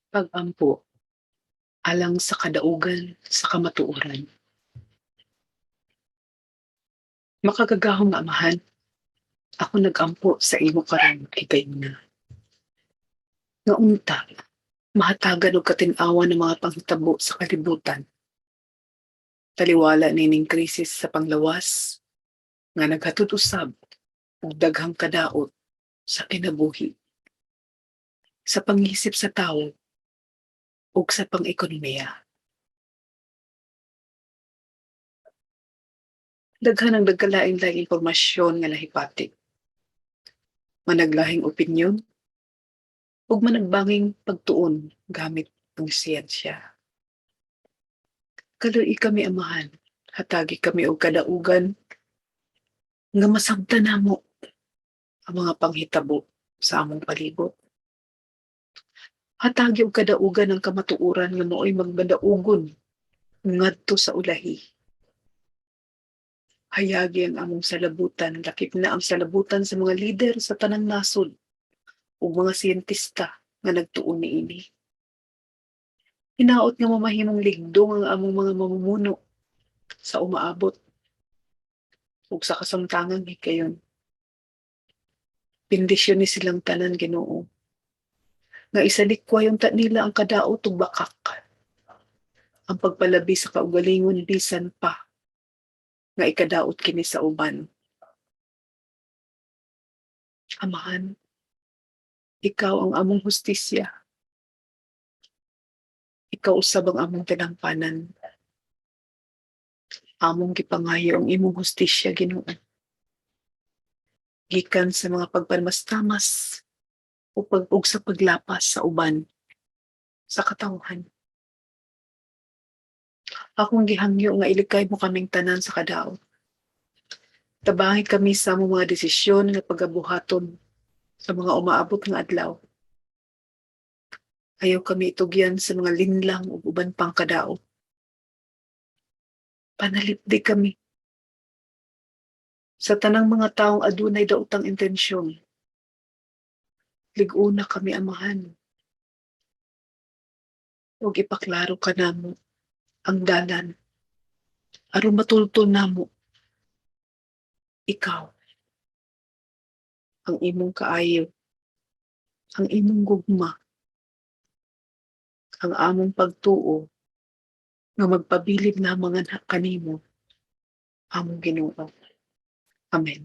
Pag-Ampo, Alang sa Kadaugan sa Kamatuoran. Makagagahong nga amahan, ako nag-ampo sa imo karon kay na. Nga unta, mahatagan og katin-awan ng mga panghitabo sa kalibutan. Taliwala nining krisis sa panglawas nga naghatod usab og daghang kadaot sa kinabuhi, sa pangisip sa tawo ug sa pang-ekonomiya. Daghan ang nagkalain-laing impormasyon nga nahipati. Managlahing opinyon ug managbanging pagtuon gamit ang siyensya. Kaluoy kami amahan, hatagi kami og kadaugan nga masabtan namo ang mga panghitabo sa among palibot. Hatagi og kadaugan ang kamatuoran nga mao'y magmadaugon ngadto sa ulahi. Hayagi ang among salabutan, lakip na ang salabutan sa mga lider sa tanang nasod ug mga siyentista nga nagtuon niini. Hinaot nga mamahimong ligdong ang among mga mamumuno sa umaabot ug sa kasamtangang hikayon. Bendisyon ni silang tanan, Ginoo, nga isalikwayon ta nila ang kadaot ug bakak, ang pagpalabi sa kaugalingon bisan pa nga ikadaot kini sa uban. Amahan, ikaw ang among hustisya. Ikaw usab ang among tinampanan. Among gipangayo ang imong hustisya, Ginoo. Gikan sa mga pagpalmas-tamas ug sa paglapas sa uban sa katawhan. Akong gihangyo nga ilikay mo kaming tanan sa kadaot. Tabangi kami sa among mga desisyon nga pagabuhaton sa mga umaabot nga adlaw. Ayaw kami itugyan sa mga linlang ug uban pang kadaot. Panalipdi kami sa tanang mga taong adunay daotang intensyon. Lig-una kami, amahan. Ug ipaklaro ka namo ang dalan aron matultol namo ikaw, ang imong kaayo, ang imong gugma, ang among pagtuo nga magpabilib na mga kanimo, among Ginoo. Amen.